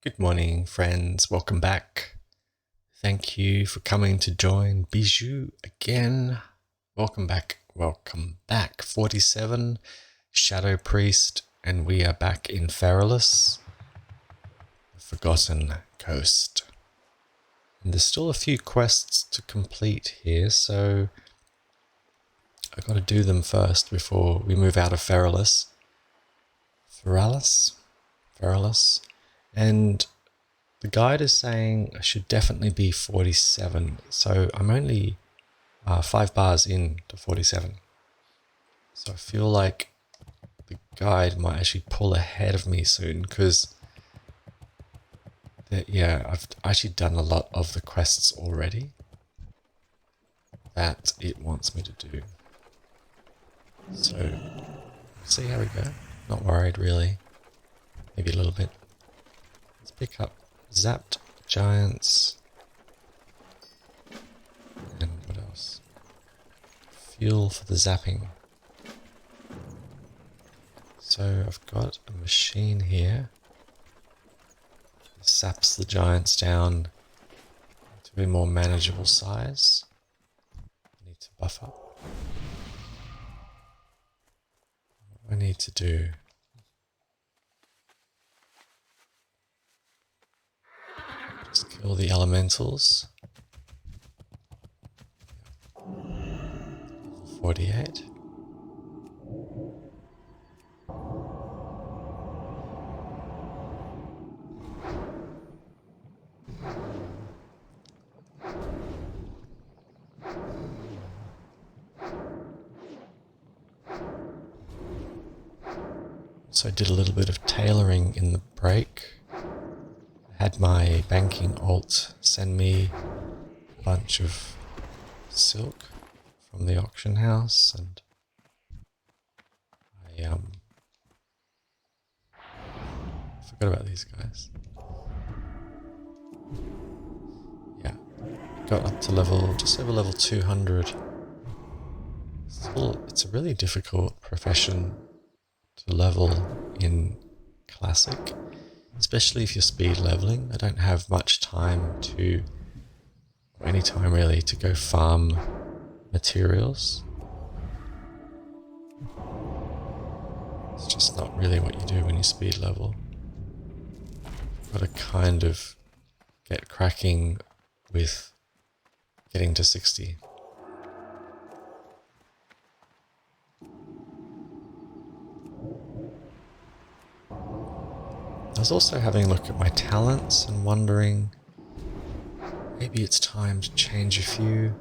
Good morning, friends. Welcome back. Thank you for coming to join Bijou again. Welcome back. Welcome back. 47, Shadow Priest, and we are back in Feralus, the Forgotten Coast. And there's still a few quests to complete here, so I've got to do them first before we move out of Feralus. Feralus. And the guide is saying I should definitely be 47, so I'm only 5 bars in to 47. So I feel like the guide might actually pull ahead of me soon, because I've actually done a lot of the quests already that it wants me to do. So see how we go. Not worried really. Maybe a little bit. Let's pick up Zapped Giants. And what else? Fuel for the zapping. So I've got a machine here. It saps the giants down to a more manageable size. I need to buff up. What do I need to do? Just kill the elementals. 48. So I did a little bit of tailoring in the break. I had my banking alt send me a bunch of silk from the auction house, and I forgot about these guys. Yeah, got up to just over level 200. Still, it's a really difficult profession to level in Classic, especially if you're speed leveling. I don't have much time or any time really, to go farm materials. It's just not really what you do when you speed level. You've got to kind of get cracking with getting to 60. I was also having a look at my talents and wondering, maybe it's time to change a few.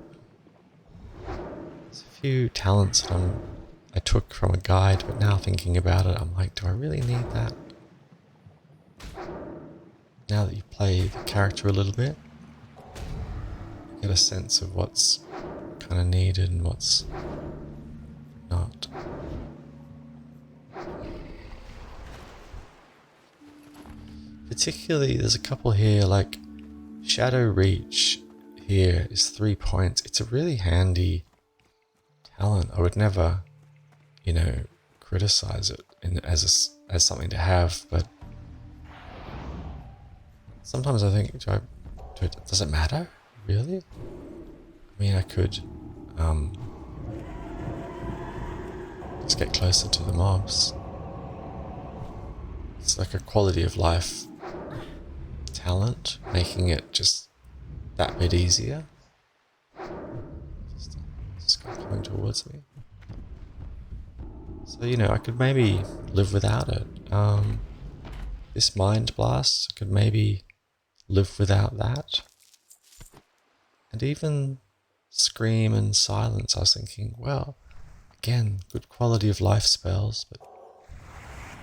There's a few talents that I took from a guide, but now thinking about it, I'm like, do I really need that? Now that you play the character a little bit, you get a sense of what's kind of needed and what's not. Particularly, there's a couple here, like Shadow Reach here is 3 points. It's a really handy talent. I would never, criticize it as something to have, but sometimes I think, does it matter? Really? I mean, I could just get closer to the mobs. It's like a quality of life talent, making it just that bit easier. Just coming towards me. So, I could maybe live without it. This Mind Blast, I could maybe live without that. And even Scream and Silence, I was thinking, well, again, good quality of life spells, but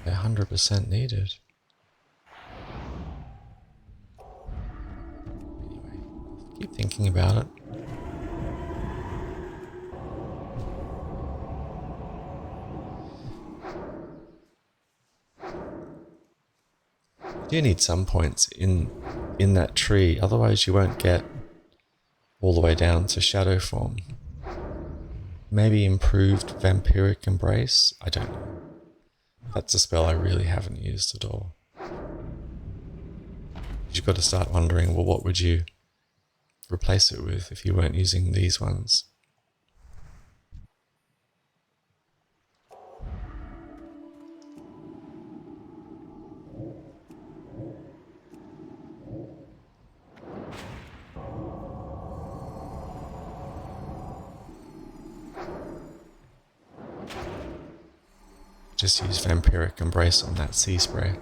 they're 100% needed. Anyway, keep thinking about it. You do need some points in that tree, otherwise you won't get all the way down to shadow form. Maybe improved Vampiric Embrace? I don't know. That's a spell I really haven't used at all. you've got to start wondering, well, what would you replace it with if you weren't using these ones? Just use Vampiric Embrace on that sea spray.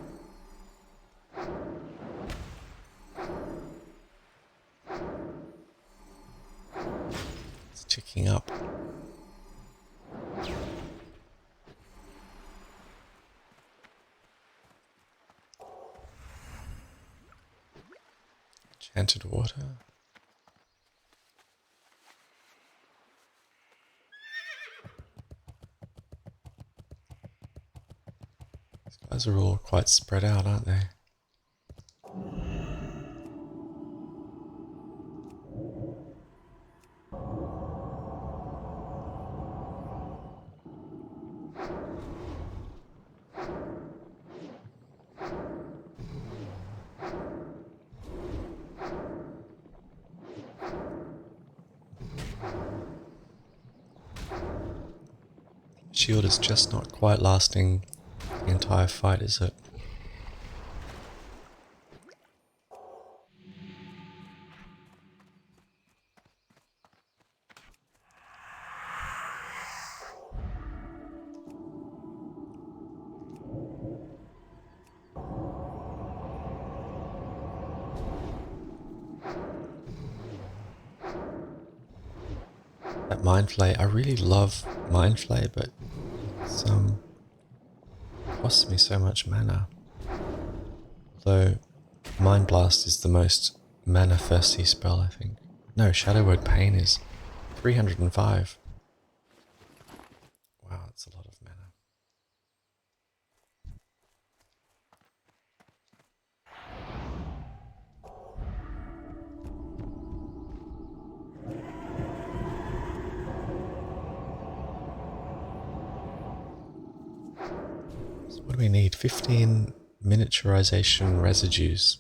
It's ticking up. Enchanted water. These guys are all quite spread out, aren't they? Shield is just not quite lasting the entire fight, is it? That Mind Flay, I really love Mind Flay, but it's costs me so much mana. Although Mind Blast is the most mana thirsty spell, I think. No, Shadow Word Pain is 305. Wow, that's a lot of mana. So what do we need? 15 miniaturization residues.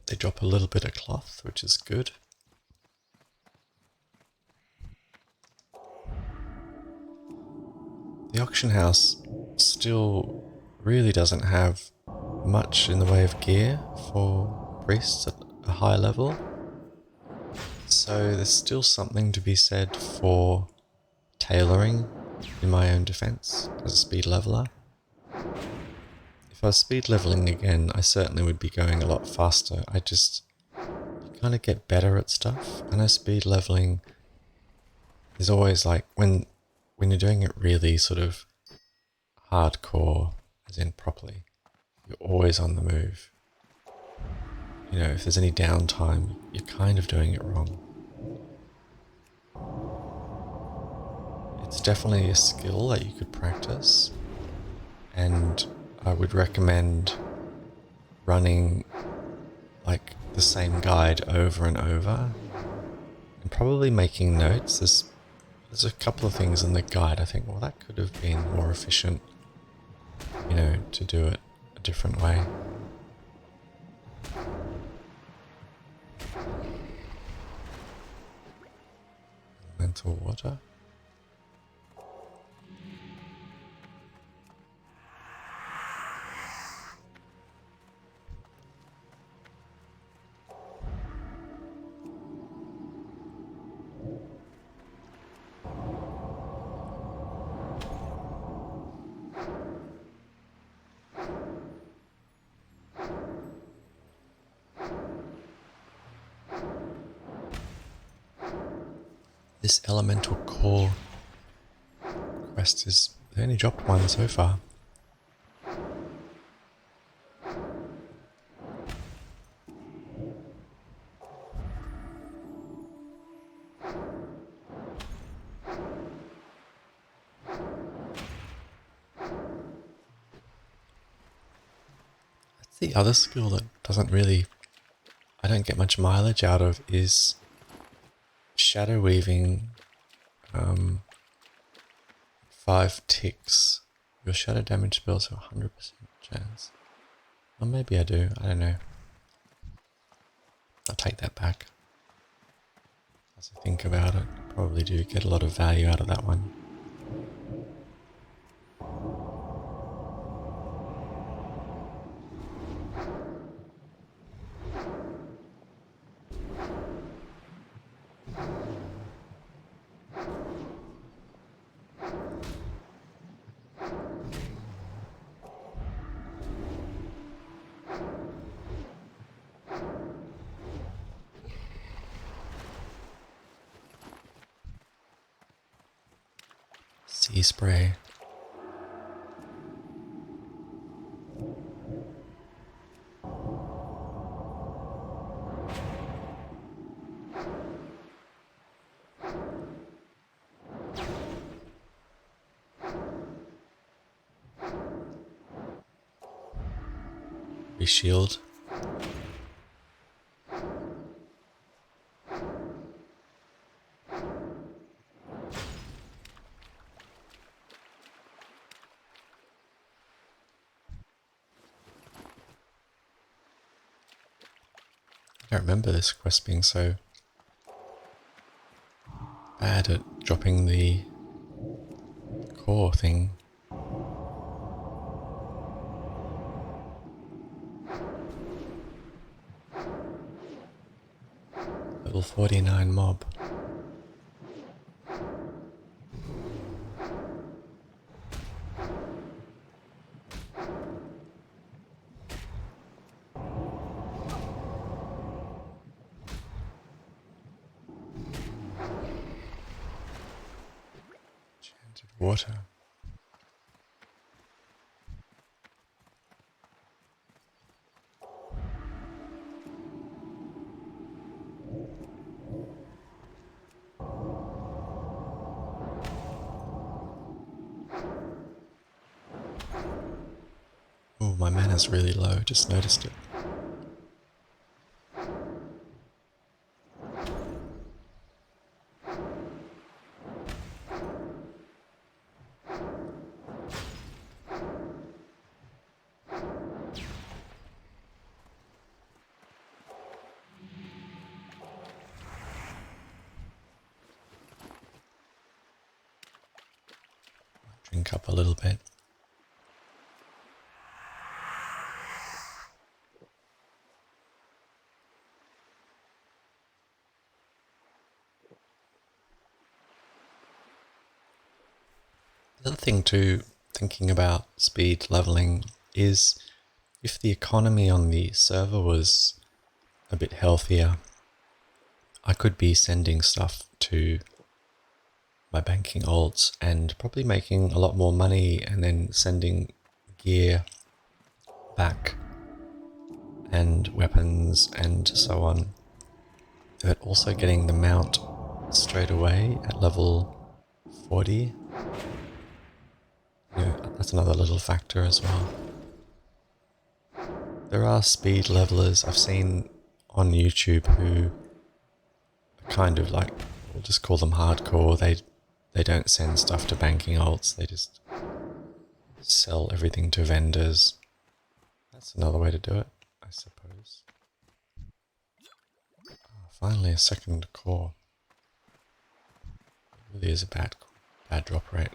They drop a little bit of cloth, which is good. The auction house still really doesn't have much in the way of gear for priests at a high level. So there's still something to be said for tailoring in my own defense as a speed leveler. If I was speed leveling again, I certainly would be going a lot faster. You kind of get better at stuff. I know speed leveling is always like, when you're doing it really sort of hardcore, as in properly, you're always on the move. You know, if there's any downtime, you're kind of doing it wrong. It's definitely a skill that you could practice, and I would recommend running like the same guide over and over, and probably making notes. There's a couple of things in the guide I think, well, that could have been more efficient, you know, to do it a different way. Elemental water. This elemental core quest is, they only dropped one so far. That's the other skill that doesn't really, I don't get much mileage out of, is shadow weaving 5 ticks. Your shadow damage spells have a 100% chance. Or maybe I do, I don't know. I'll take that back. As I think about it, probably do get a lot of value out of that one. Sea spray. Shield. I don't remember this quest being so bad at dropping the core thing. Level 49 mob. Enchanted water. Oh, my mana's really low, just noticed it. Drink up a little bit. The other thing too, thinking about speed leveling, is if the economy on the server was a bit healthier, I could be sending stuff to my banking alts and probably making a lot more money and then sending gear back and weapons and so on. But also getting the mount straight away at level 40. Yeah, that's another little factor as well. There are speed levelers I've seen on YouTube who are kind of like, we'll just call them hardcore. They don't send stuff to banking alts, they just sell everything to vendors. That's another way to do it, I suppose. Oh, finally a second core. It really is a bad drop rate.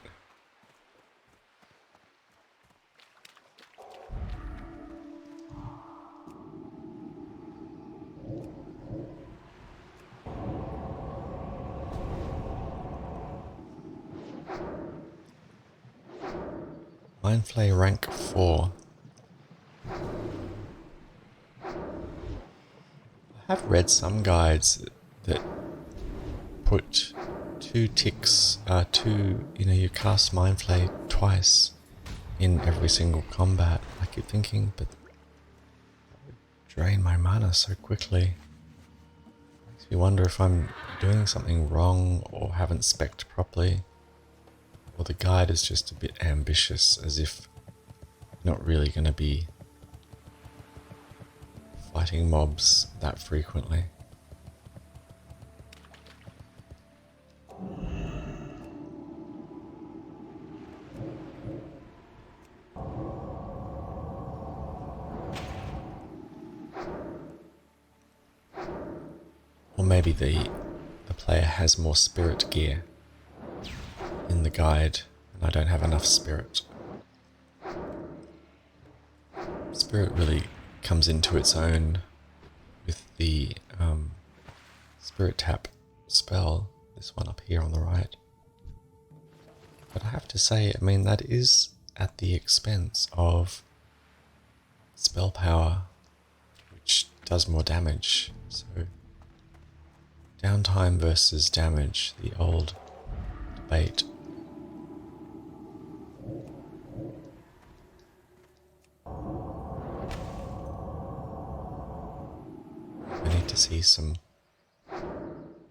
Mindflay rank 4. I have read some guides that put 2 ticks, you cast Mindflay twice in every single combat. I keep thinking, but that would drain my mana so quickly. Makes me wonder if I'm doing something wrong or haven't spec'd properly. Or the guide is just a bit ambitious, as if you're not really going to be fighting mobs that frequently. maybe the player has more spirit gear in the guide, and I don't have enough spirit. Spirit really comes into its own with the spirit tap spell, this one up here on the right. But I have to say, I mean, that is at the expense of spell power, which does more damage. So downtime versus damage, the old debate. I need to see some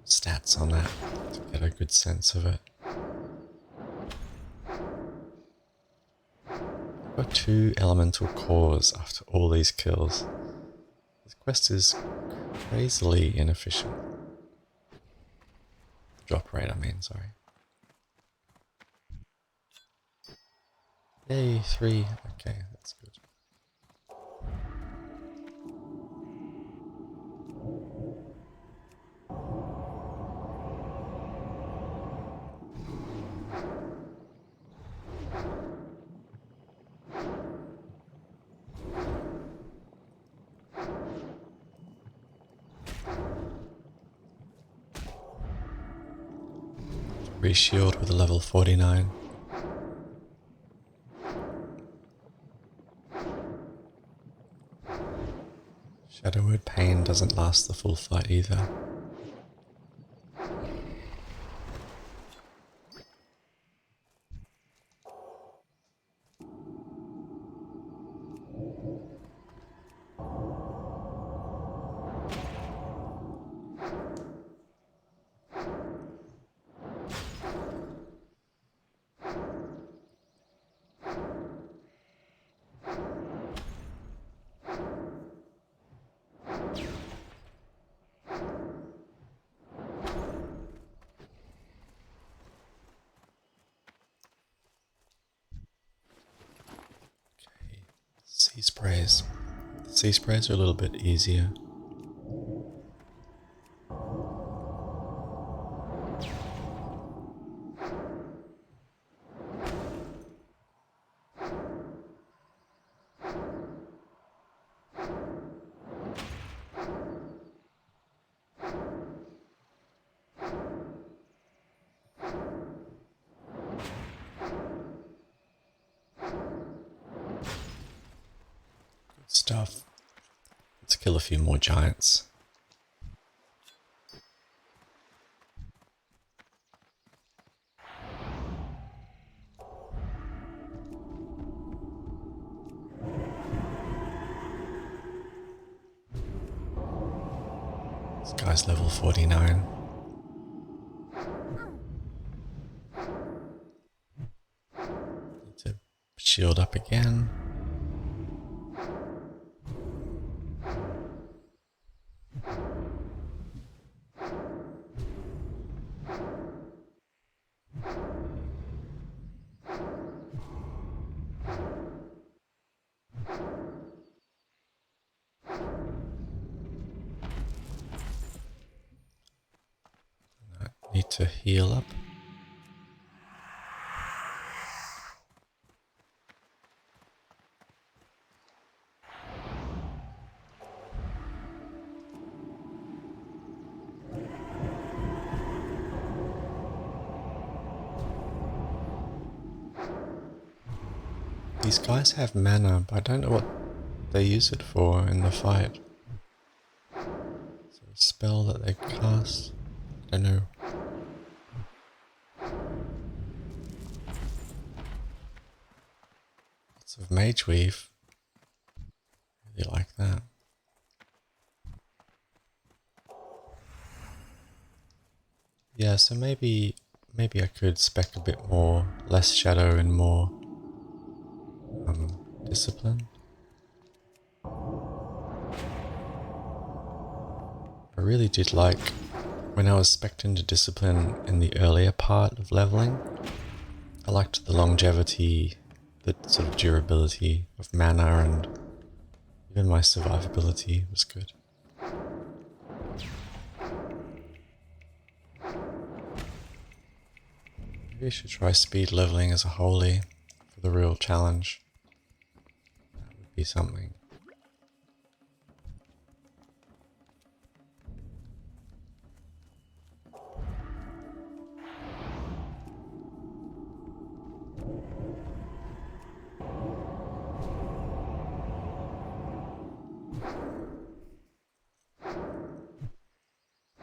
stats on that to get a good sense of it. I've got 2 elemental cores after all these kills. This quest is crazily inefficient. Drop rate, I mean, sorry. Yay, 3. Okay, that's good. Re-shield with a level 49. Shadowwood Pain doesn't last the full fight either. Sea sprays. The sea sprays are a little bit easier. Stuff. Let's kill a few more giants. This guy's level 49. Need to shield up again. Need to heal up. These guys have mana, but I don't know what they use it for in the fight. Is there a spell that they cast? I don't know. Lots of mage weave. Really like that. Yeah, so maybe I could spec a bit more, less shadow and more discipline. I really did like when I was spec'd into discipline in the earlier part of leveling. I liked the longevity, the sort of durability of mana, and even my survivability was good. Maybe I should try speed leveling as a holy for the real challenge. That would be something.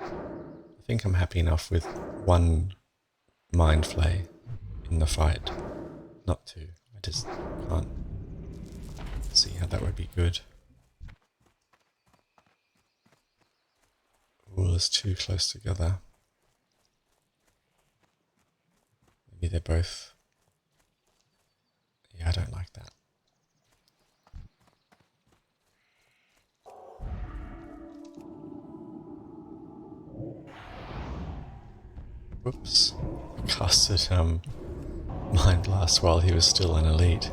I think I'm happy enough with one mind flay in the fight. Not two. I just can't see how that would be good. Oh, it's too close together. Maybe they're both... Yeah, I don't like that. Whoops. I casted Mind Blast while he was still an elite.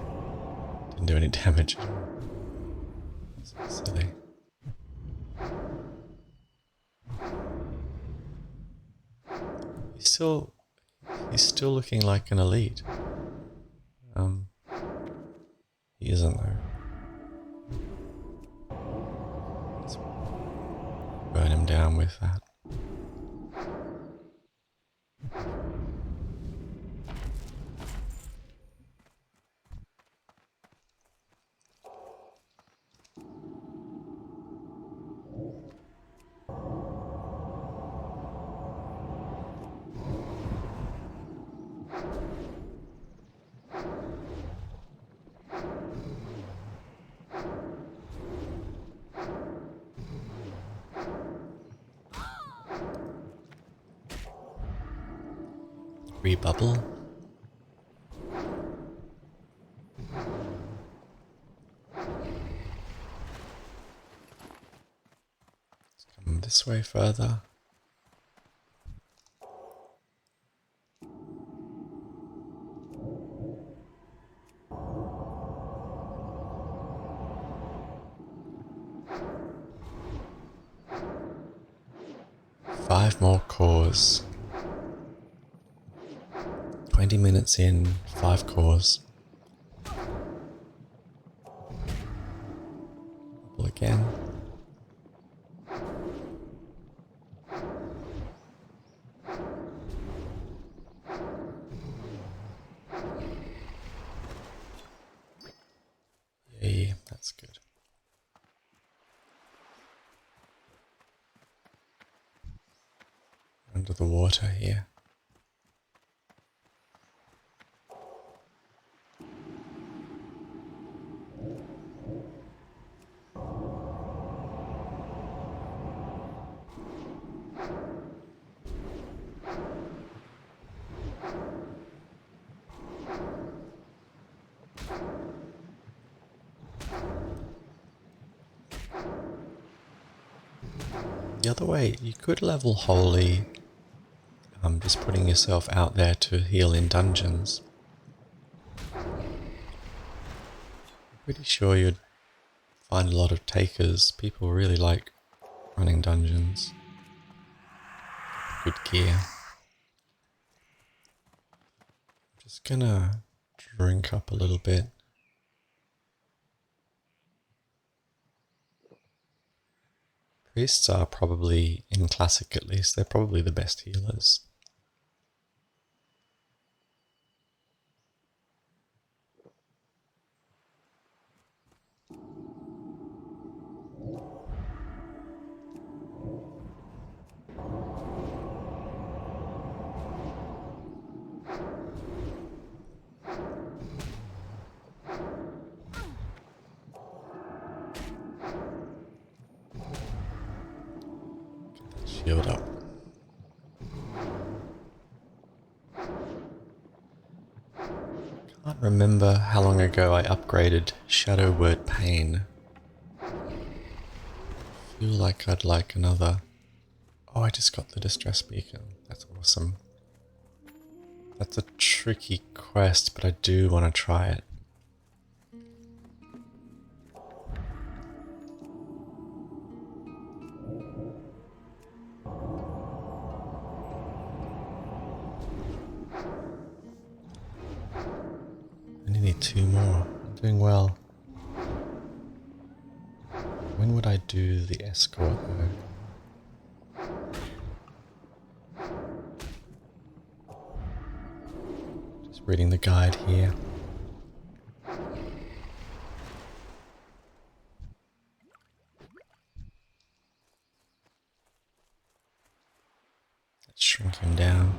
Didn't do any damage at all. That's silly. He's still looking like an elite. He isn't though. Let's burn him down with that. Rebubble. Let's come this way further. Five more cores. 20 minutes in, 5 cores. Double again. Yay, that's good. Under the water here. The other way, you could level Holy, just putting yourself out there to heal in dungeons. I'm pretty sure you'd find a lot of takers. People really like running dungeons. Good gear. I'm just gonna drink up a little bit. Priests are probably, in Classic at least, they're probably the best healers. Shield up. Can't remember how long ago I upgraded Shadow Word Pain. Feel like I'd like another. Oh, I just got the Distress Beacon. That's awesome. That's a tricky quest, but I do want to try it. need 2 more. I'm doing well. When would I do the escort though? Just reading the guide here. Let's shrink him down.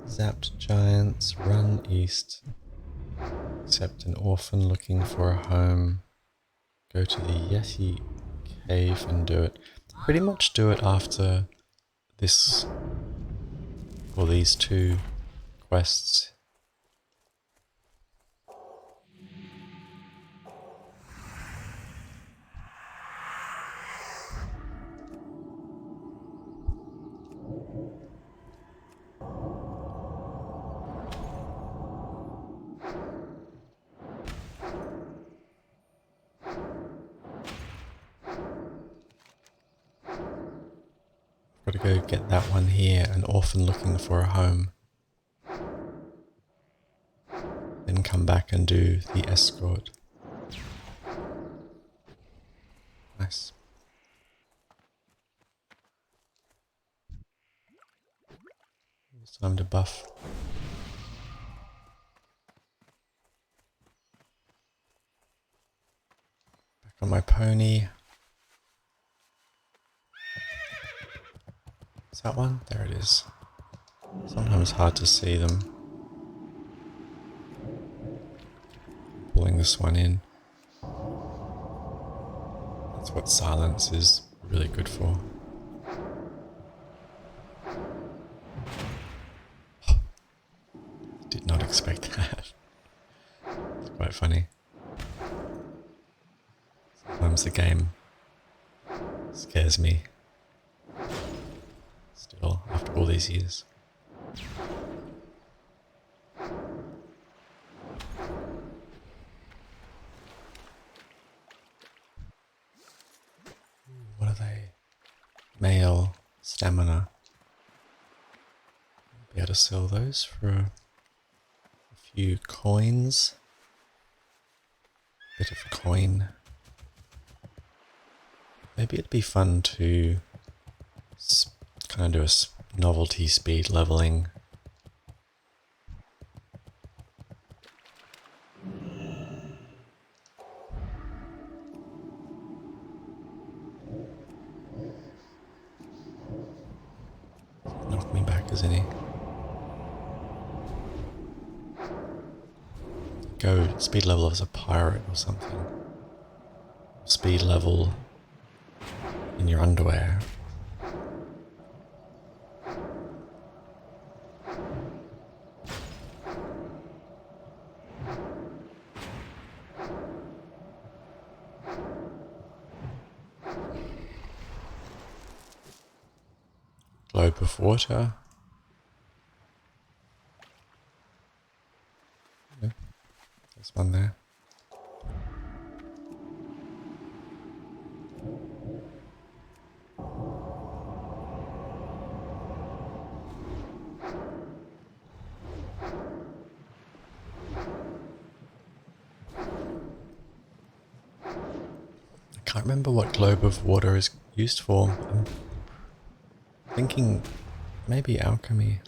Zapped giants, run east. Accept an orphan looking for a home. Go to the Yeti cave and do it. Pretty much do it after this, or these 2 quests. Got to go get that one here, an orphan looking for a home. Then come back and do the escort. Nice. It's time to buff. Back on my pony. Is that one? There it is. Sometimes hard to see them. Pulling this one in. That's what silence is really good for. Did not expect that. It's quite funny. Sometimes the game scares me. Still, after all these years. What are they? Male stamina. Be able to sell those for a few coins. Bit of coin. Maybe it'd be fun to kind of do a novelty speed leveling. Knock me back, isn't he? Go speed level as a pirate or something. Speed level in your underwear. Globe of water. Yeah, there's one there. I can't remember what globe of water is used for. I'm thinking maybe alchemy.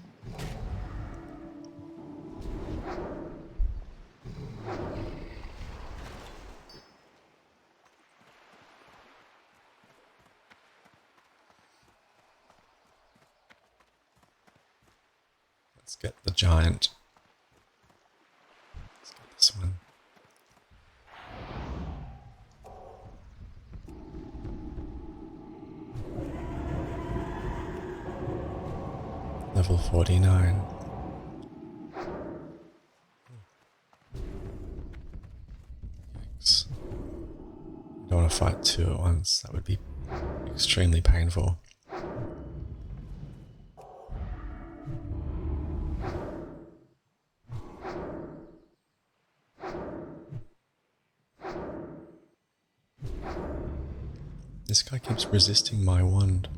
Let's get the giant. Let's get this one. Level 49. Yikes. I don't want to fight 2 at once. That would be extremely painful. This guy keeps resisting my wand.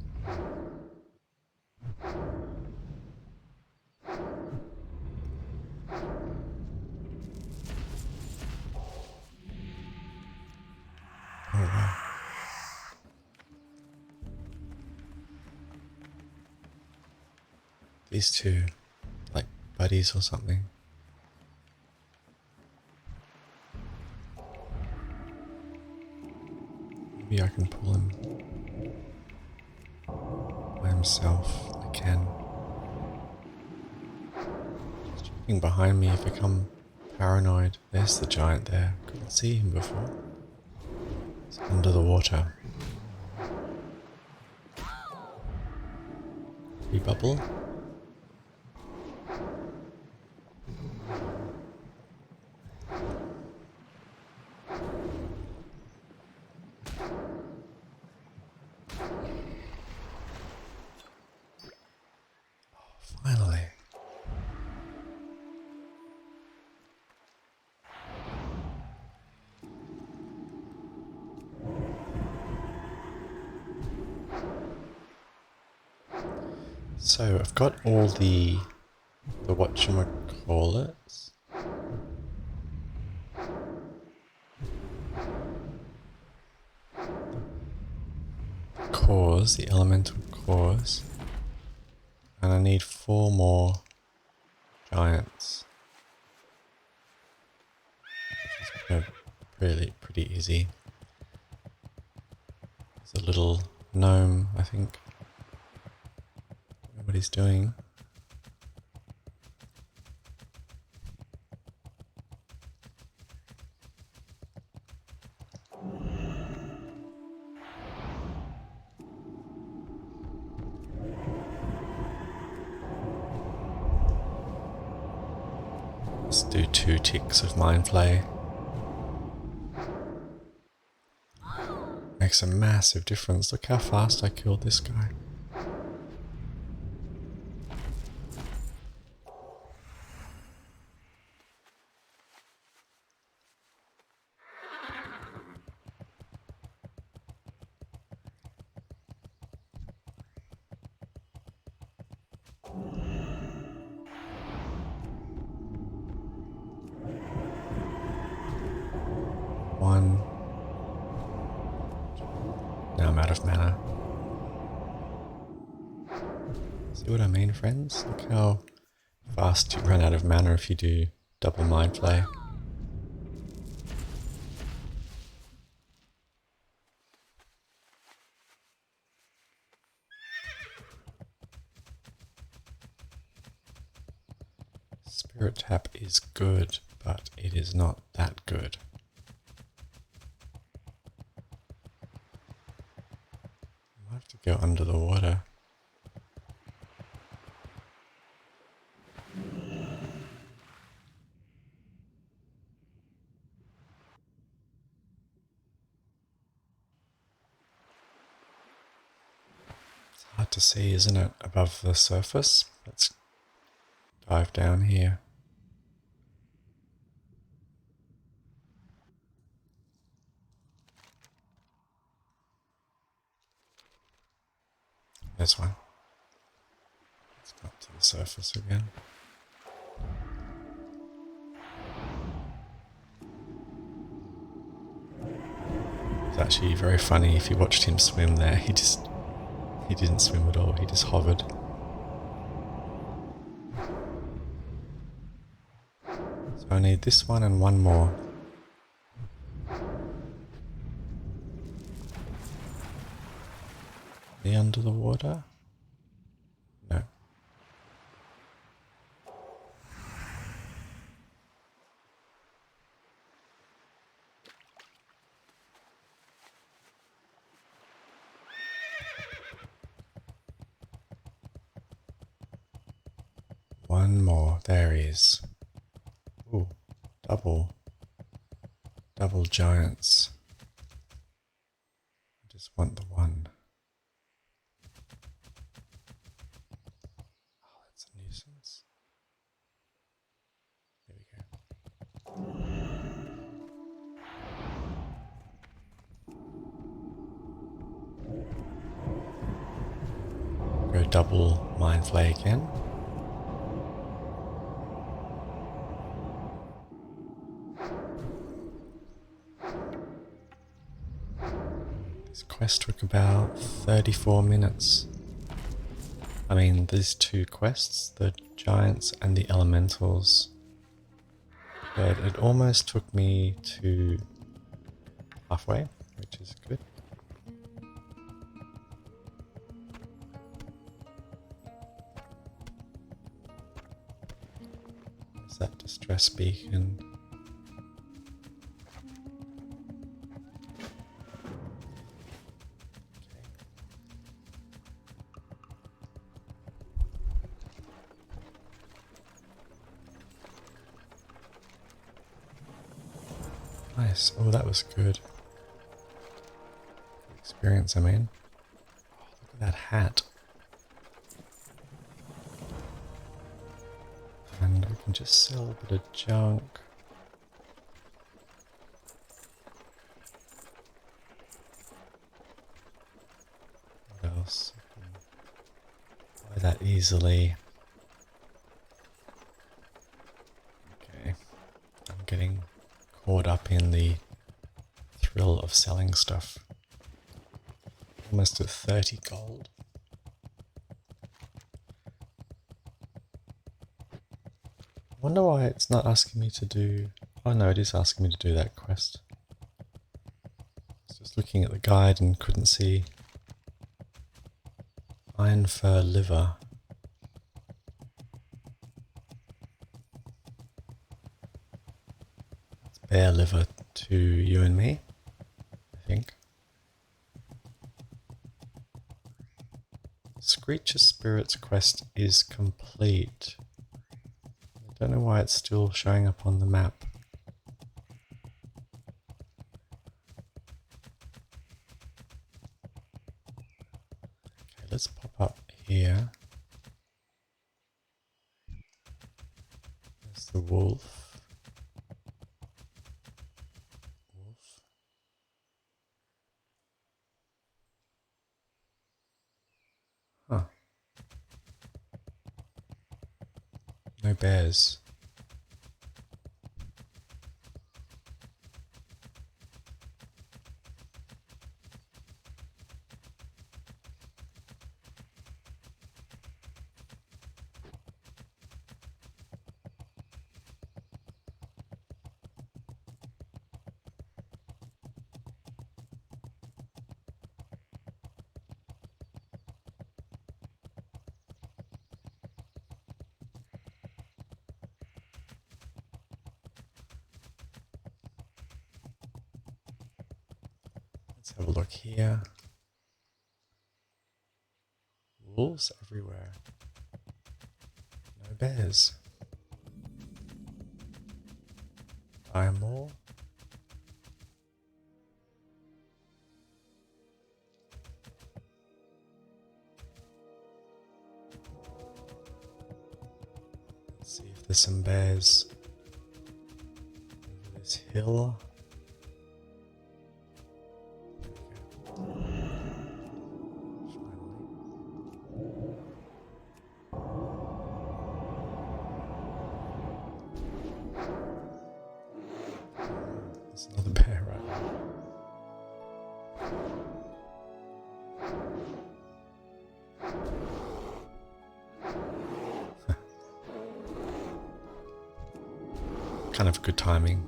Oh wow. These two, like buddies or something. Maybe I can pull him by himself. I can. Just checking behind me if I become paranoid. There's the giant there. Couldn't see him before. He's under the water. Free bubble. Finally. So I've got all the whatchamacallits. Cores, the elemental cores. And I need 4 more giants. Which is really pretty easy. There's a little gnome, I think. Don't know what he's doing. Let's do 2 ticks of mind flay. Makes a massive difference. Look how fast I killed this guy. One. Now I'm out of mana. See what I mean, friends? Look how fast you run out of mana if you do double mind flay. Spirit Tap is good, but it is not that good. I have to go under the water. It's hard to see, isn't it, above the surface? Let's dive down here. There's one. Let's go up to the surface again. It's actually very funny if you watched him swim there. He didn't swim at all, he just hovered. So I need this one and one more. Are they under the water? No. One more. There he is. Ooh, double giants. I just want the one. Oh, that's a nuisance. There we go. double mind flay again. This quest took about 34 minutes. I mean, there's two quests, the giants and the elementals. But it almost took me to halfway, which is good. There's that distress beacon. Nice. Oh, that was good. Good experience, I mean. Oh, look at that hat. And we can just sell a bit of junk. What else? I can buy that easily. Okay. I'm getting caught up in the thrill of selling stuff. Almost at 30 gold. I wonder why it's not asking me to do... Oh no, it is asking me to do that quest. I was just looking at the guide and couldn't see iron fur liver. That's bear liver to you and me, I think. Screecher Spirit's quest is complete. I don't know why it's still showing up on the map. Okay, let's pop up here. There's the wolf. Huh. No bears. Let's have a look here. Wolves everywhere. No bears. Buy more. Let's see if there's some bears over this hill. There's another bear right now. Kind of good timing.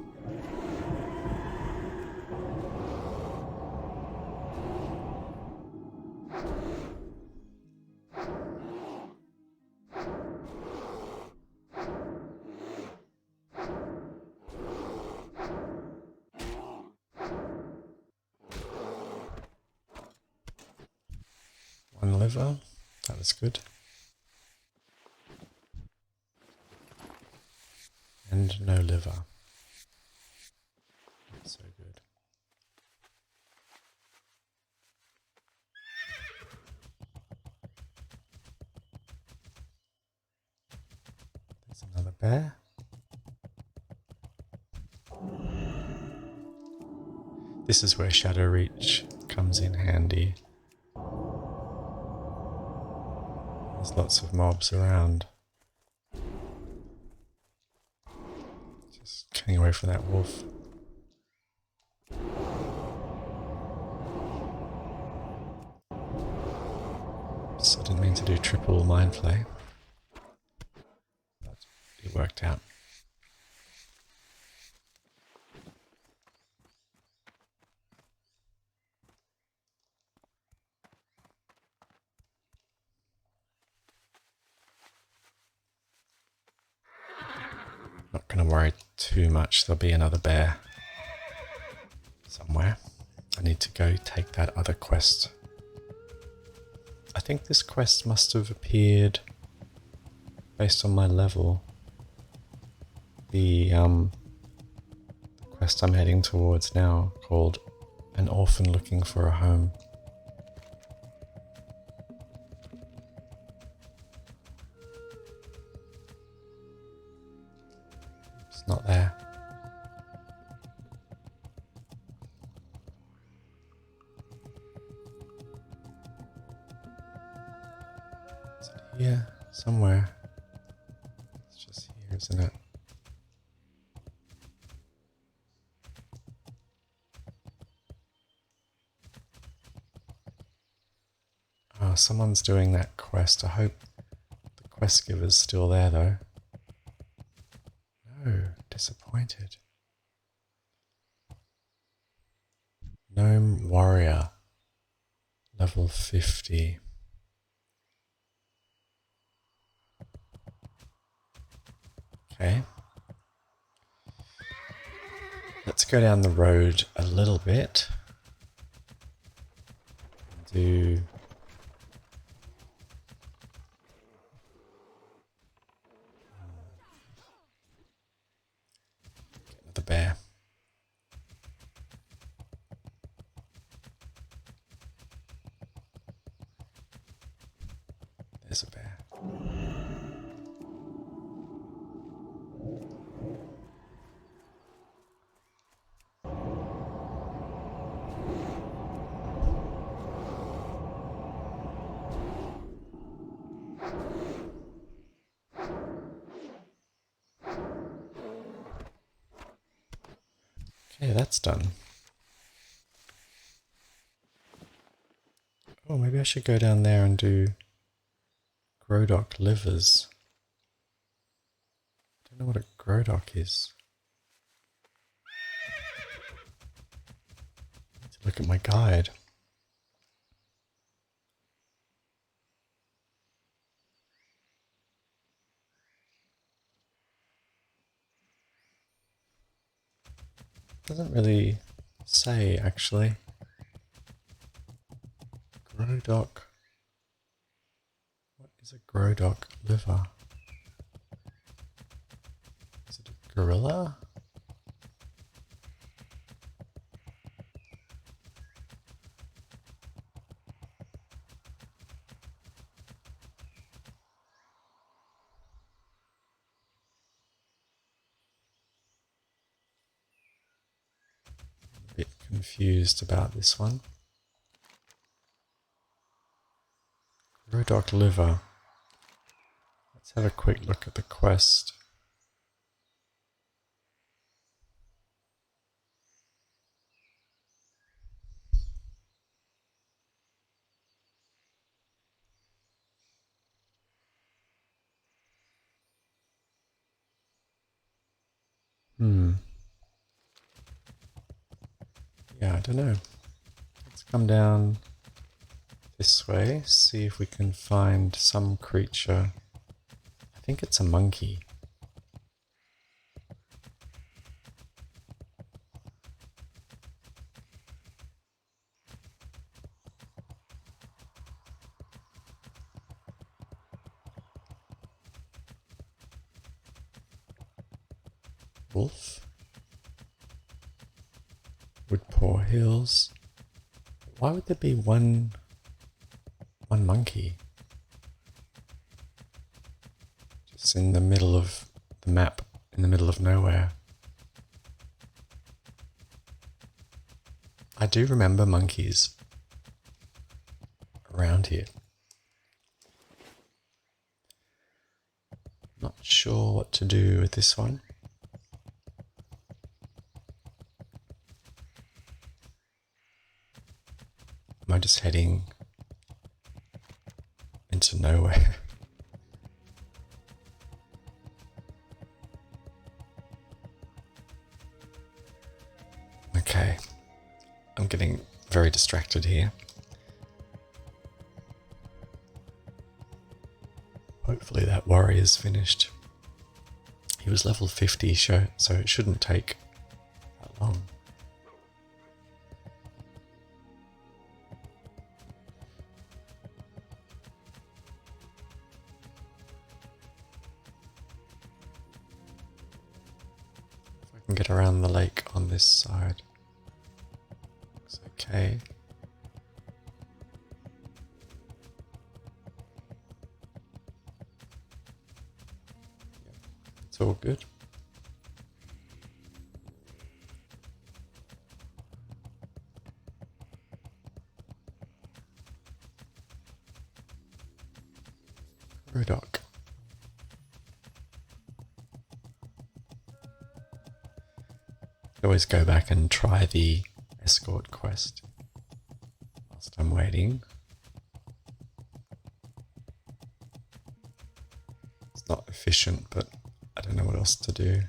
One liver, that was good. And no liver. Not so good. There's another bear. This is where Shadow Reach comes in handy. There's lots of mobs around. Just getting away from that wolf. So I didn't mean to do triple mind play. But it worked out. Not going to worry too much. There'll be another bear somewhere. I need to go take that other quest. I think this quest must have appeared based on my level. The quest I'm heading towards now, called An Orphan Looking for a Home. It's not there. Is it here? Somewhere. It's just here, isn't it? Oh, someone's doing that quest. I hope the quest giver's still there, though. No, disappointed. Gnome Warrior, level 50. Okay. Let's go down the road a little bit. Do the bear. There's a bear. Okay, that's done. Oh, maybe I should go down there and do Grodock livers. I don't know what a Grodock is. I need to look at my guide. Doesn't really say, actually. Grodock. What is a Grodock liver? Is it a gorilla? A bit confused about this one. Grodock liver. Let's have a quick look at the quest. Yeah, I don't know. Let's come down this way, see if we can find some creature. I think it's a monkey. Wolf. Woodpaw Hills. Why would there be one monkey? Just in the middle of the map, in the middle of nowhere. I do remember monkeys around here. Sure what to do with this one. Am I just heading into nowhere? Okay, I'm getting very distracted here. Hopefully that warrior's finished. He was level 50, so it shouldn't take that long. If I can get around the lake on this side. Looks okay. It's all good. Rodok. Always go back and try the escort quest whilst I'm waiting. It's not efficient, but I don't know what else to do.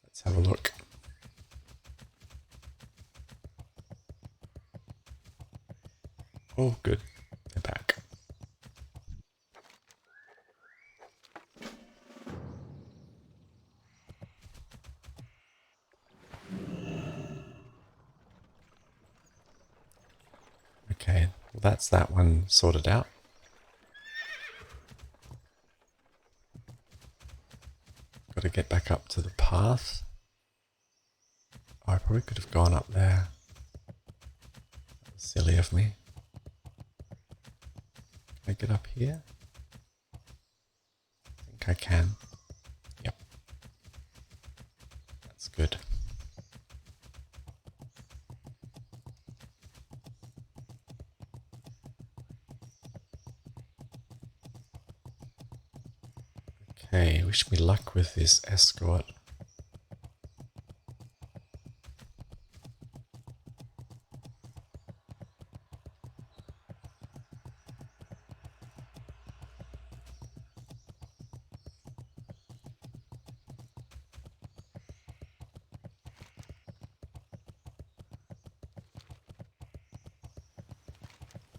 Let's have a look. Oh, good. They're back. Okay, well that's that one sorted out. Got to get back up to the path. Oh, I probably could have gone up there. That was silly of me. Can I get up here? I think I can. Yep. That's good. Okay, wish me luck with this escort.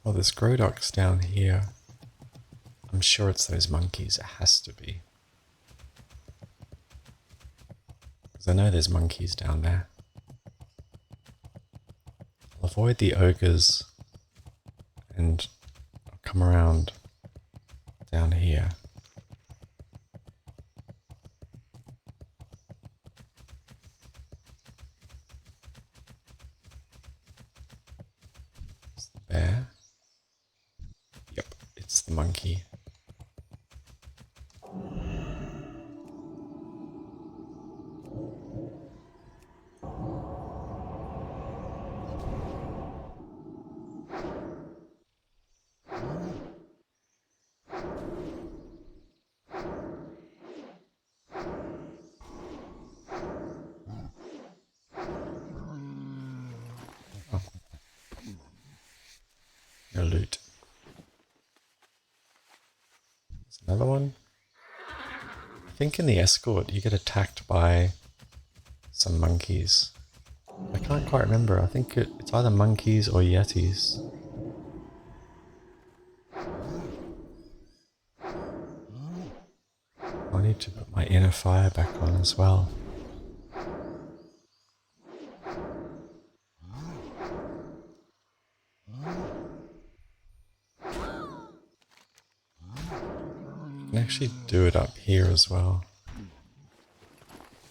Oh, there's Grodox down here. I'm sure it's those monkeys. It has to be. Because I know there's monkeys down there. I'll avoid the ogres and I'll come around down here. It's the bear. Yep, it's the monkey. Oh. No loot. There's another one. I think in the escort you get attacked by some monkeys. I can't quite remember. I think it's either monkeys or yetis. I need to put my inner fire back on as well. You can actually do it up here as well.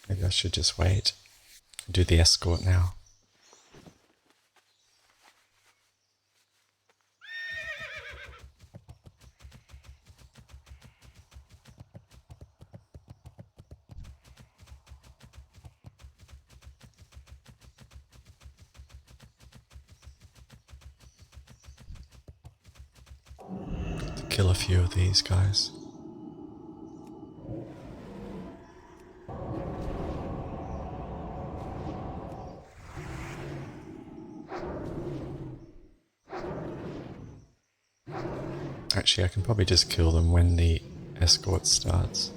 Maybe I should just wait and do the escort now. kill a few of these guys. Actually, I can probably just kill them when the escort starts.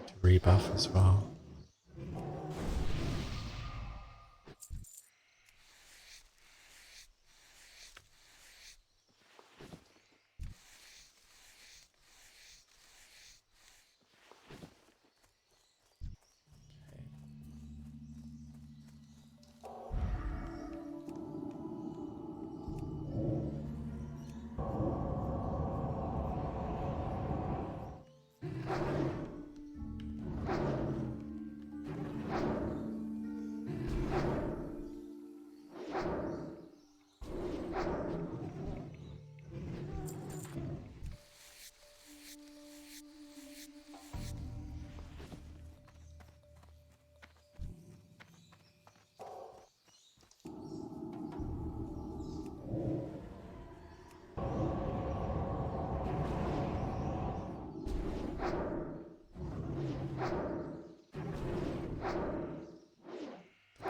To rebuff as well.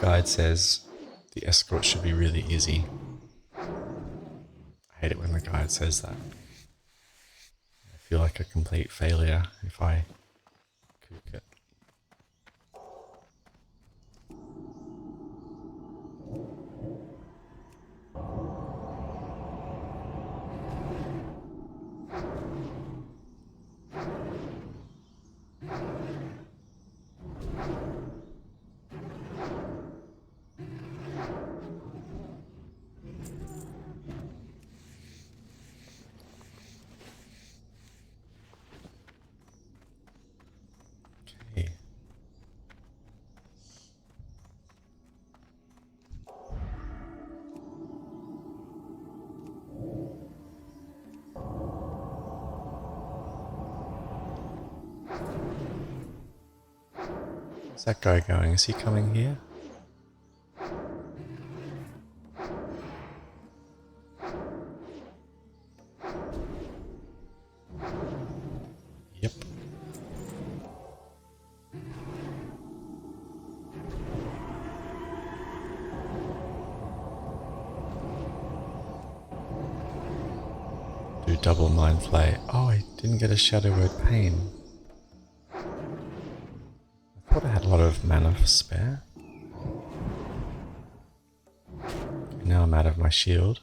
Guide says the escort should be really easy. I hate it when the guide says that. I feel like a complete failure if I cook it. Okay. Where's that guy going? Is he coming here? Yep. Do double mind flay. Oh, I didn't get a shadow word pain. I thought I had a lot of mana for spare. Now I'm out of my shield.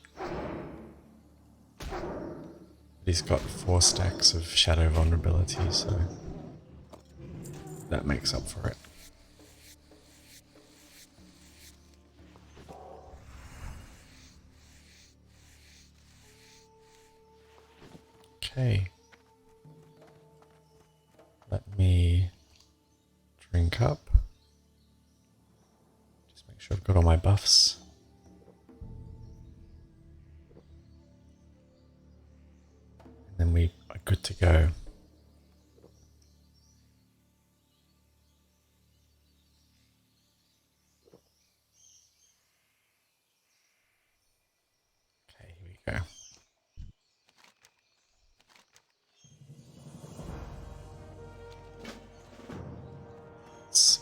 But he's got 4 stacks of shadow vulnerability, so that makes up for it. Okay. Let me drink up. Just make sure I've got all my buffs. And then we are good to go. Okay, here we go. Let's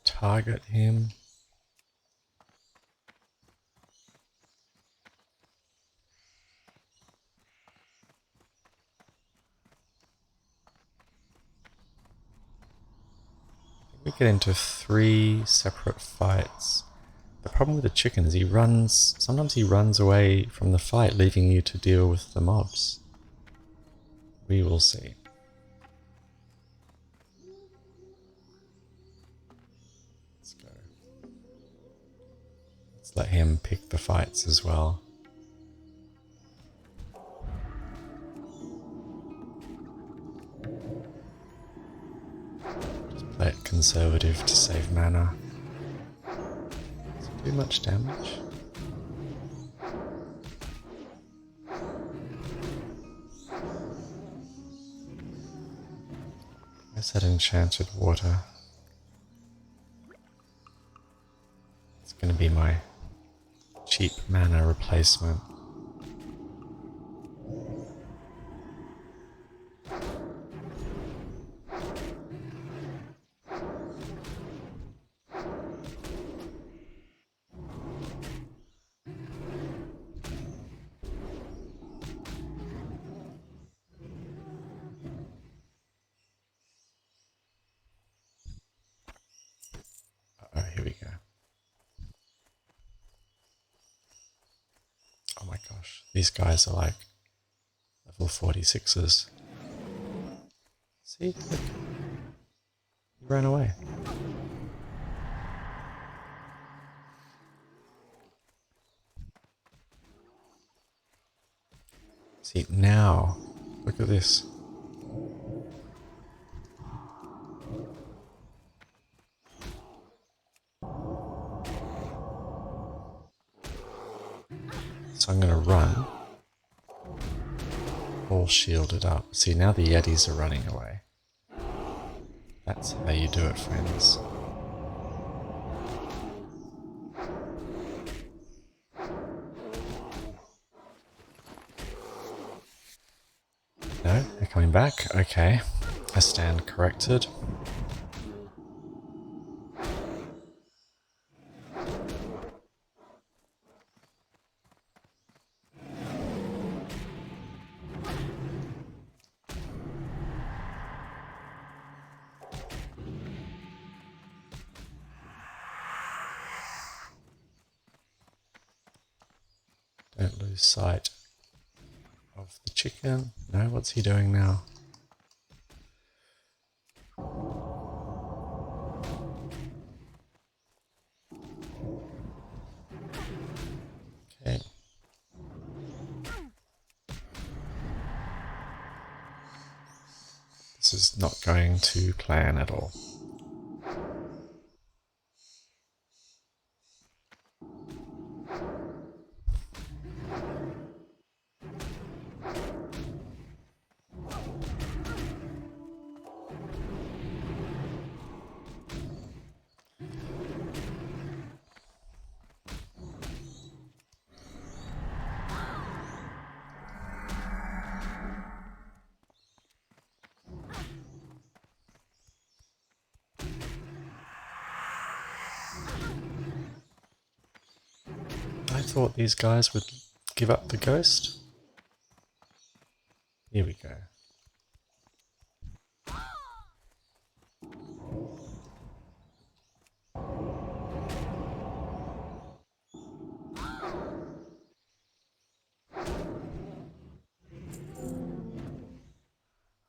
target him. We get into 3 separate fights. The problem with the chicken is sometimes he runs away from the fight, leaving you to deal with the mobs. We will see. Let's go. Let's let him pick the fights as well. Play it conservative to save mana. Does it do much damage? What's that enchanted water? It's going to be my cheap mana replacement. Oh, here we go. Oh my gosh, these guys are like level 46s. See? Look. He ran away. See, now, look at this. So I'm going to run. All shielded up. See, now the Yetis are running away. That's how you do it, friends. No, they're coming back. Okay. I stand corrected. Don't lose sight of the chicken. No, what's he doing now? Okay. This is not going to plan at all. I thought these guys would give up the ghost. Here we go.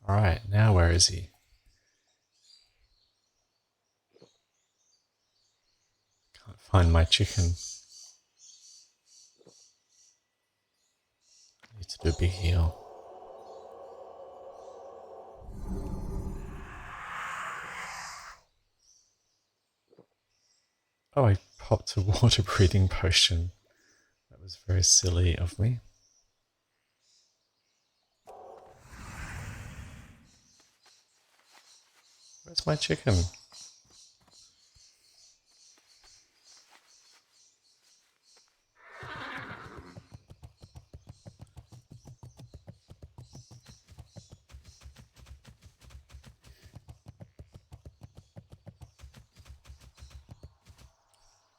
Alright, now where is he? Can't find my chicken. Need to do a big heal. Oh, I popped a water breathing potion. That was very silly of me. Where's my chicken?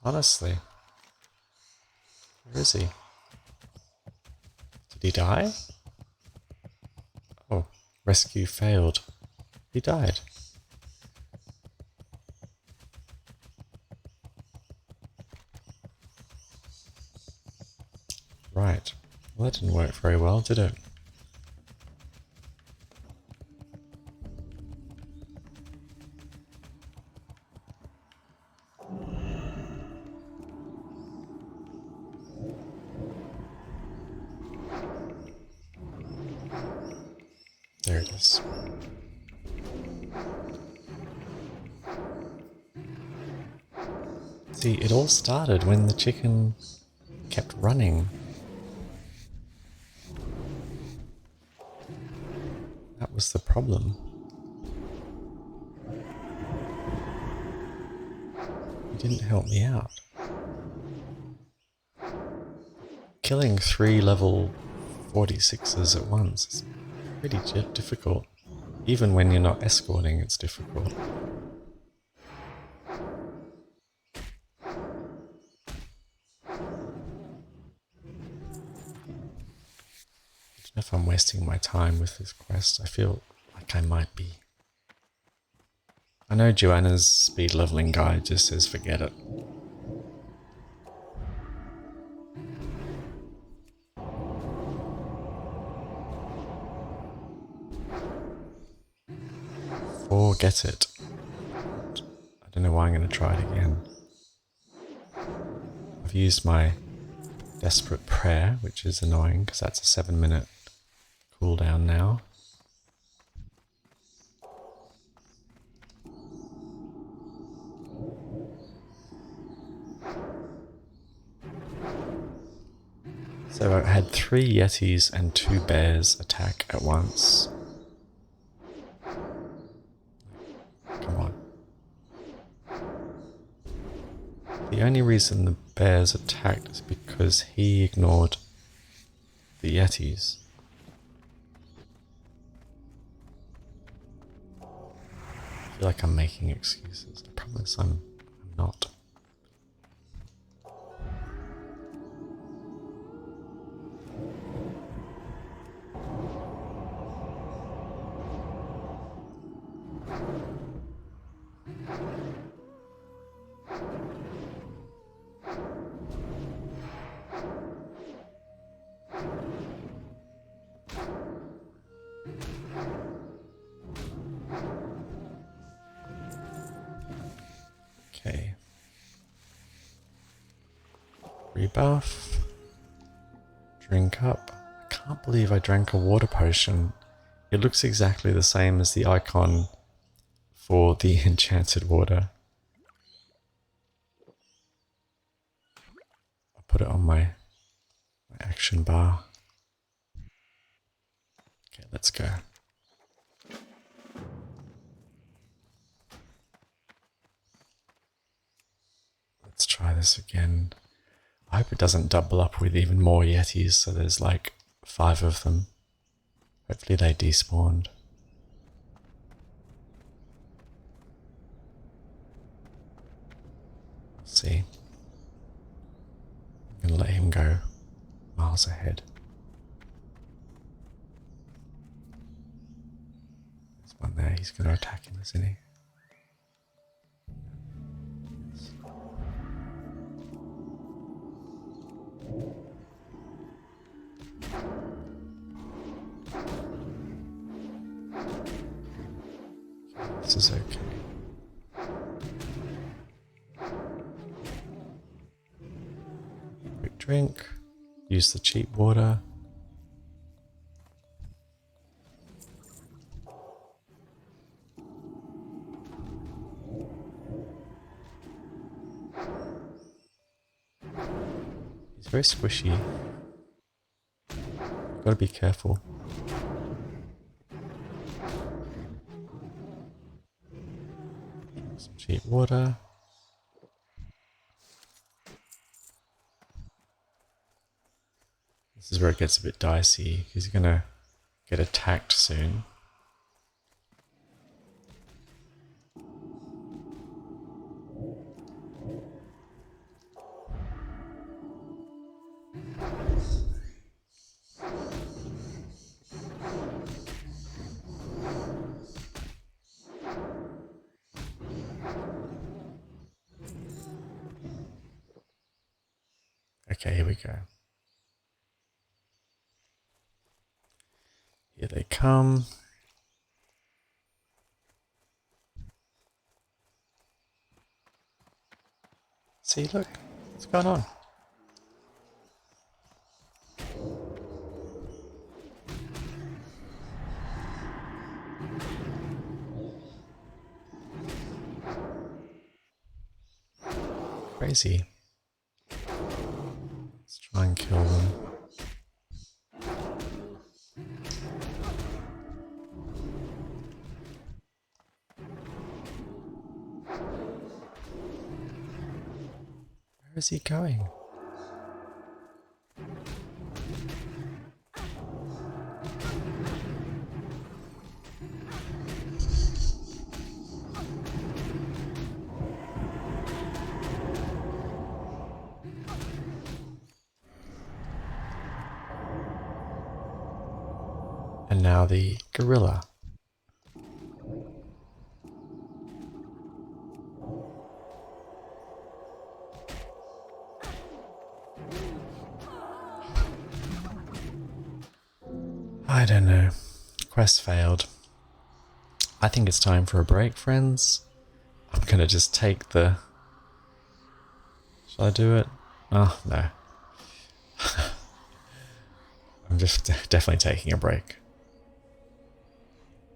Honestly. Where is he? Did he die? Oh, rescue failed. He died. Right. Well, that didn't work very well, did it? There it is. See, it all started when the chicken kept running. That was the problem. didn't help me out. Killing 3 level 46s at once is pretty difficult. Even when you're not escorting, it's difficult. If I'm wasting my time with this quest, I feel like I might be. I know Joanna's speed leveling guide just says forget it. Forget it. I don't know why I'm going to try it again. I've used my desperate prayer, which is annoying because that's a 7-minute cooldown now. So I had 3 yetis and 2 bears attack at once. Come on. The only reason the bears attacked is because he ignored the yetis. I feel like I'm making excuses. I promise I'm not. Okay. Rebuff. Drink up. I can't believe I drank a water potion. It looks exactly the same as the icon for the enchanted water. I'll put it on my action bar. Okay, let's go. Let's try this again. I hope it doesn't double up with even more yetis, so there's like 5 of them. Hopefully they despawned. Let's see. I'm gonna let him go miles ahead. There's one there, he's gonna attack him, isn't he? This is okay. Quick drink. Use the cheap water. He's very squishy. Gotta be careful. Some cheap water. This is where it gets a bit dicey. He's gonna get attacked soon. Okay, here we go. Here they come. See, look, what's going on? Crazy. Let's try and kill them. Where is he going? And now the gorilla. I don't know. Quest failed. I think it's time for a break, friends. I'm gonna just take the... Shall I do it? Oh, no. I'm just definitely taking a break.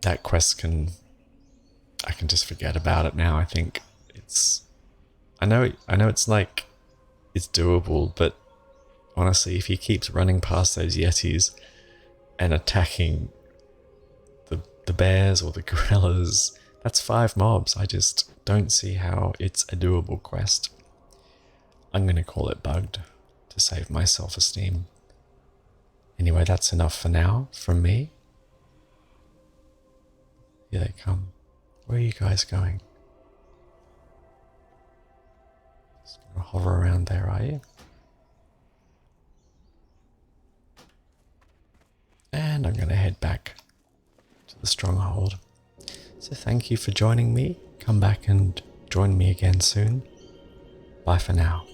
That quest I can just forget about it now. I think it's... I know it's like... It's doable, but honestly, if he keeps running past those yetis and attacking the bears or the gorillas, that's 5 mobs. I just don't see how it's a doable quest. I'm going to call it bugged to save my self-esteem. Anyway, that's enough for now from me. Here they come. Where are you guys going? Just going to hover around there, are you? And I'm going to head back to the stronghold. So thank you for joining me. Come back and join me again soon. Bye for now.